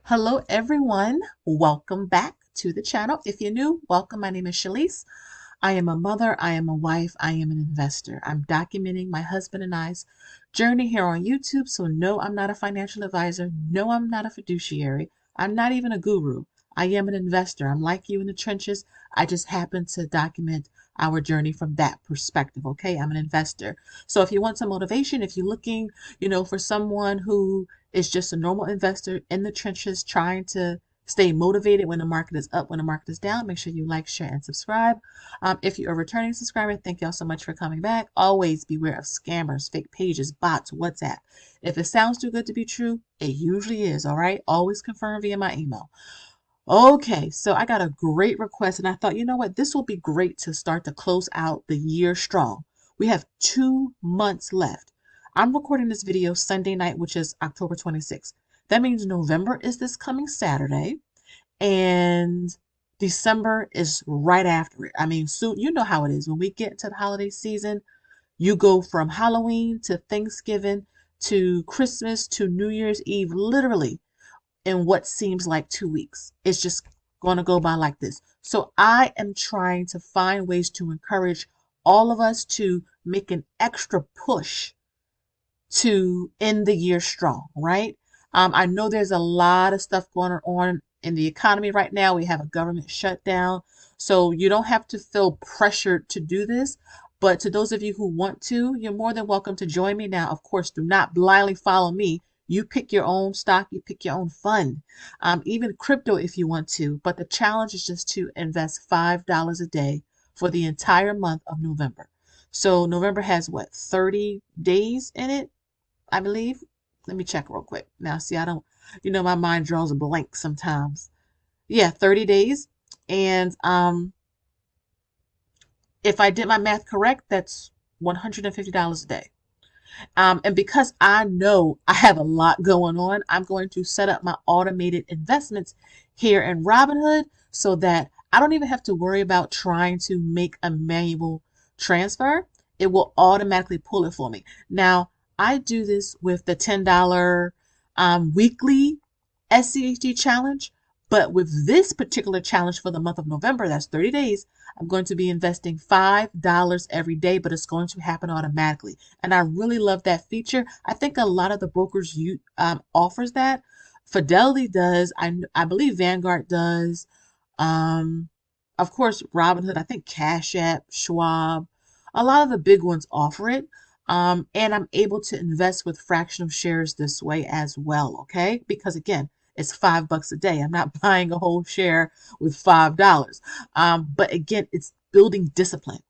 Hello everyone, welcome back to the channel. If you're new, welcome. My name is Shalise. I am a mother, I am a wife, I am an investor. I'm documenting my husband and I's journey here on YouTube. So no, I'm not a financial advisor. No, I'm not a fiduciary. I'm not even a guru. I am an investor. I'm like you in the trenches. I just happen to document our journey from that perspective. Okay, I'm an investor. So if you want some motivation, if you're looking, for someone who is just a normal investor in the trenches trying to stay motivated when the market is up, when the market is down, make sure you like, share, and subscribe. If you're a returning subscriber, thank y'all so much for coming back. Always beware of scammers, fake pages, bots, WhatsApp. If it sounds too good to be true, it usually is, all right? Always confirm via my email. Okay, so I got a great request, and I thought, you know what, this will be great to start to close out the year strong. We have 2 months left. I'm recording this video Sunday night, which is October 26th. That means November is this coming Saturday, and December is right after it. I mean, soon, you know how it is. When we get into the holiday season, you go from Halloween to Thanksgiving to Christmas to New Year's Eve, literally in what seems like 2 weeks. It's just going to go by like this. So I am trying to find ways to encourage all of us to make an extra push to end the year strong, right? I know there's a lot of stuff going on in the economy right now. We have a government shutdown. So you don't have to feel pressured to do this. But to those of you who want to, you're more than welcome to join me now. Of course, do not blindly follow me. You pick your own stock, you pick your own fund, even crypto if you want to. But the challenge is just to invest $5 a day for the entire month of November. So November has what, 30 days in it, I believe. Let me check real quick. Now, see, I don't, my mind draws a blank sometimes. Yeah, 30 days. And if I did my math correct, that's $150 a day. And because I know I have a lot going on, I'm going to set up my automated investments here in Robinhood so that I don't even have to worry about trying to make a manual transfer. It will automatically pull it for me. Now, I do this with the $10 weekly SCHD challenge. But with this particular challenge for the month of November, that's 30 days, I'm going to be investing $5 every day, but it's going to happen automatically. And I really love that feature. I think a lot of the brokers offers that. Fidelity does. I believe Vanguard does. Of course, Robinhood, I think Cash App, Schwab, a lot of the big ones offer it. And I'm able to invest with fractional shares this way as well, okay? Because again, it's $5 a day. I'm not buying a whole share with $5. But again, it's building discipline.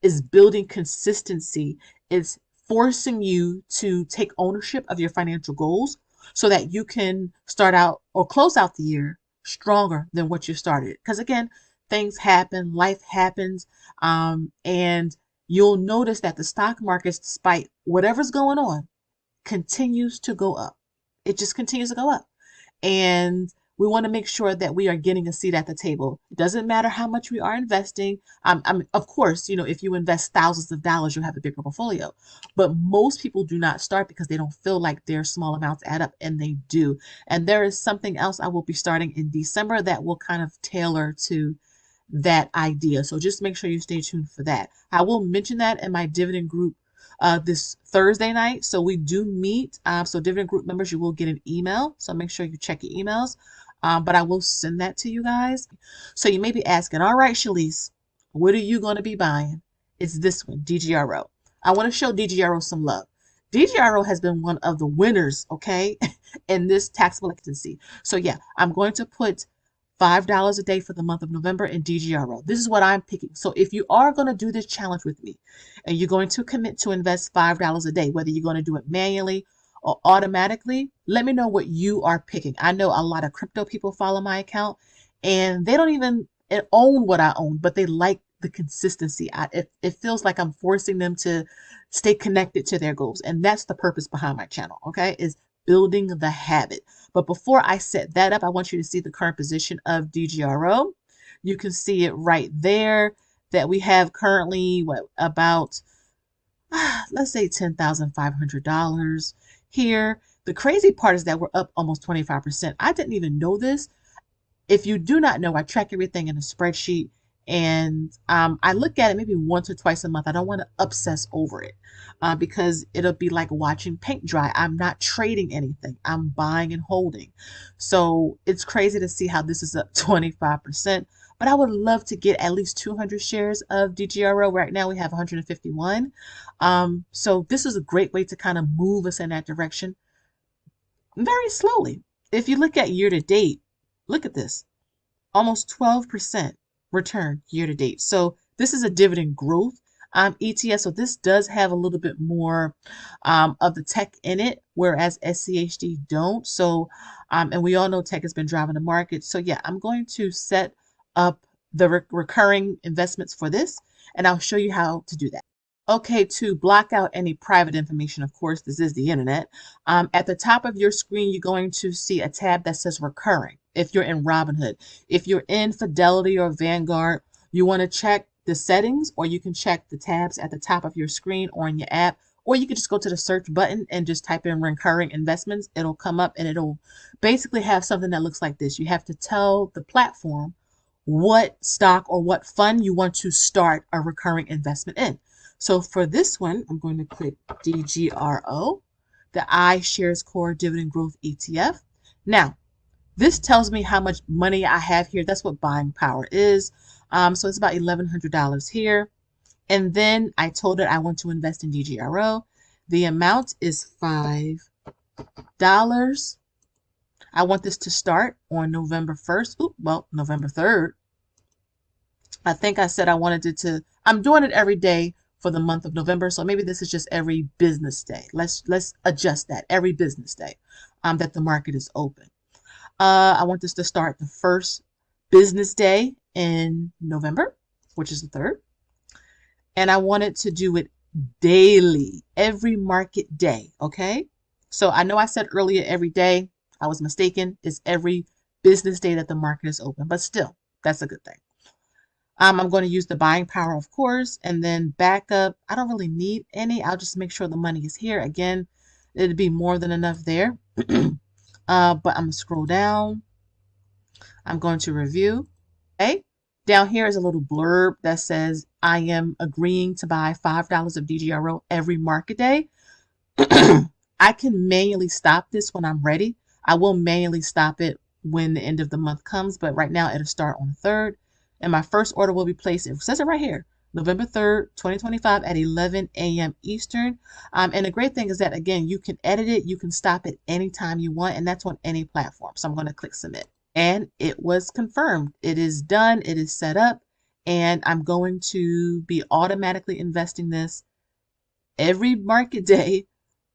It's building consistency. It's forcing you to take ownership of your financial goals so that you can start out or close out the year stronger than what you started. Because again, things happen, life happens, and you'll notice that the stock markets, despite whatever's going on, continues to go up. It just continues to go up. And we want to make sure that we are getting a seat at the table. It doesn't matter how much we are investing. Of course, if you invest thousands of dollars, you'll have a bigger portfolio. But most people do not start because they don't feel like their small amounts add up, and they do. And there is something else I will be starting in December that will kind of tailor to that idea. So just make sure you stay tuned for that. I will mention that in my dividend group this Thursday night. So we do meet. So dividend group members, you will get an email. So make sure you check your emails. But I will send that to you guys. So you may be asking, all right, Shalise, what are you going to be buying? It's this one, DGRO. I want to show DGRO some love. DGRO has been one of the winners, okay, in this taxable expectancy. So yeah, I'm going to put $5 a day for the month of November in DGRO. This is what I'm picking. So if you are going to do this challenge with me and you're going to commit to invest $5 a day, whether you're going to do it manually or automatically, let me know what you are picking. I know a lot of crypto people follow my account and they don't even own what I own, but they like the consistency. It feels like I'm forcing them to stay connected to their goals. And that's the purpose behind my channel, okay, is building the habit. But before I set that up, I want you to see the current position of DGRO. You can see it right there that we have currently about let's say $10,500 here. The crazy part is that we're up almost 25%. I didn't even know this. If you do not know, I track everything in a spreadsheet, and I look at it maybe once or twice a month. I don't want to obsess over it because it'll be like watching paint dry. I'm not trading anything. I'm buying and holding. So it's crazy to see how this is up 25%. But I would love to get at least 200 shares of DGRO. Right now we have 151. So this is a great way to kind of move us in that direction very slowly. If you look at year to date, look at this, almost 12% return year to date. So this is a dividend growth ETF. So this does have a little bit more of the tech in it, whereas SCHD don't. So, and we all know tech has been driving the market. So yeah, I'm going to set up the recurring investments for this, and I'll show you how to do that. Okay, to block out any private information, of course, this is the internet. At the top of your screen, you're going to see a tab that says recurring if you're in Robinhood. If you're in Fidelity or Vanguard, you want to check the settings, or you can check the tabs at the top of your screen or in your app, or you can just go to the search button and just type in recurring investments. It'll come up and it'll basically have something that looks like this. You have to tell the platform what stock or what fund you want to start a recurring investment in. So for this one, I'm going to click DGRO, the iShares Core Dividend Growth ETF. Now, this tells me how much money I have here. That's what buying power is. So it's about $1,100 here. And then I told it I want to invest in DGRO. The amount is $5. I want this to start on November 1st. November 3rd. I think I said I wanted it to, I'm doing it every day for the month of November. So maybe this is just every business day. Let's adjust that, every business day that the market is open. I want this to start the first business day in November, which is the 3rd. And I wanted to do it daily, every market day, okay? So I know I said earlier every day, I was mistaken. It's every business day that the market is open, but still, that's a good thing. I'm going to use the buying power, of course, and then backup. I don't really need any. I'll just make sure the money is here. Again, it'd be more than enough there. But I'm going to scroll down. I'm going to review. Okay. Down here is a little blurb that says, I am agreeing to buy $5 of DGRO every market day. I can manually stop this when I'm ready. I will manually stop it when the end of the month comes, but right now it'll start on the 3rd. And my first order will be placed, it says it right here, November 3rd, 2025 at 11 a.m. Eastern. And the great thing is that, again, you can edit it. You can stop it anytime you want, and that's on any platform. So I'm going to click submit. And it was confirmed. It is done. It is set up. And I'm going to be automatically investing this every market day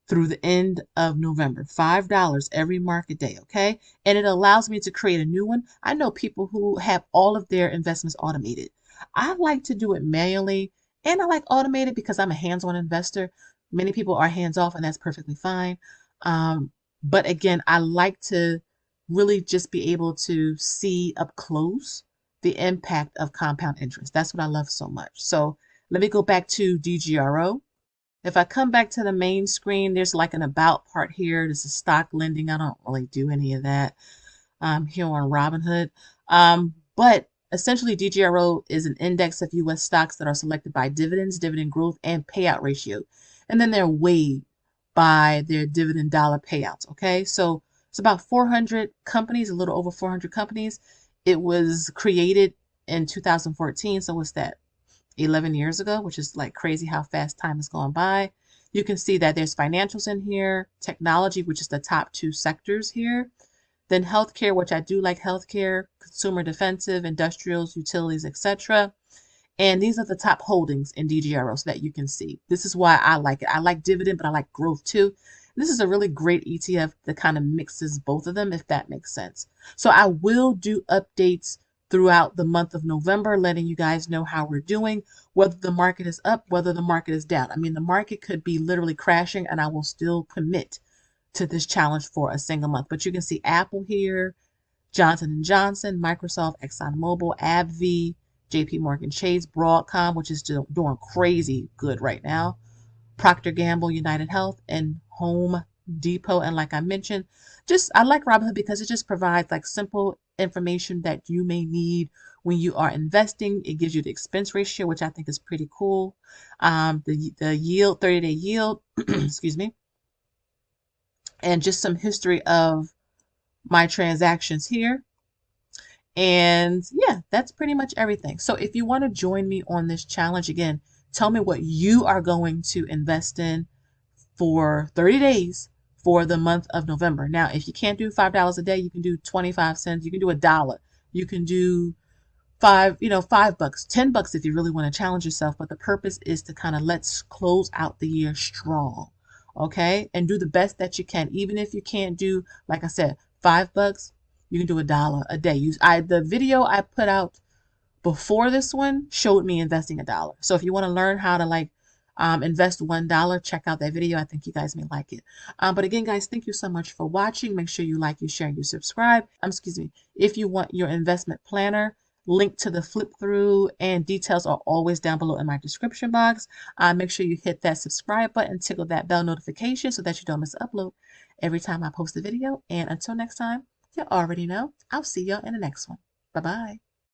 through the end of November. $5 every market day, okay? And it allows me to create a new one. I know people who have all of their investments automated. I like to do it manually, and I like automated because I'm a hands-on investor. Many people are hands-off, and that's perfectly fine. But again, I like to really just be able to see up close the impact of compound interest. That's what I love so much. So let me go back to DGRO. If I come back to the main screen, there's like an about part here. This is stock lending. I don't really do any of that here on Robinhood. But essentially, DGRO is an index of U.S. stocks that are selected by dividends, dividend growth, and payout ratio. And then they're weighed by their dividend dollar payouts. Okay, so it's about 400 companies, a little over 400 companies. It was created in 2014. So what's that? 11 years ago, which is like crazy how fast time has gone by. You can see that there's financials in here, technology, which is the top 2 sectors here, then healthcare, which I do like healthcare, consumer defensive, industrials, utilities, etc. And these are the top holdings in DGRO so that you can see. This is why I like it. I like dividend, but I like growth too. This is a really great ETF that kind of mixes both of them, if that makes sense. So I will do updates throughout the month of November, letting you guys know how we're doing, whether the market is up, whether the market is down. I mean, the market could be literally crashing, and I will still commit to this challenge for a single month. But you can see Apple here, Johnson & Johnson, Microsoft, ExxonMobil, AbbVie, JP Morgan Chase, Broadcom, which is doing crazy good right now, Procter Gamble, United Health, and Home Depot. And like I mentioned, I like Robinhood because it just provides like simple information that you may need when you are investing. It gives you the expense ratio, which I think is pretty cool. The yield, 30-day yield, excuse me, and just some history of my transactions here. And yeah, that's pretty much everything. So if you want to join me on this challenge, again, tell me what you are going to invest in for 30 days for the month of November. Now, if you can't do $5 a day, you can do 25 cents, you can do $1. You can do $5, $10 if you really want to challenge yourself. But the purpose is to kind of let's close out the year strong. Okay. And do the best that you can. Even if you can't do, like I said, $5, you can do $1 a day. The video I put out before this one showed me investing $1. So if you want to learn how to invest $1, check out that video. I think you guys may like it. But again, guys, thank you so much for watching. Make sure you like, you share, and you subscribe. Excuse me. If you want your investment planner, link to the flip through and details are always down below in my description box. Make sure you hit that subscribe button, tickle that bell notification so that you don't miss an upload every time I post a video. And until next time, you already know, I'll see y'all in the next one. Bye-bye.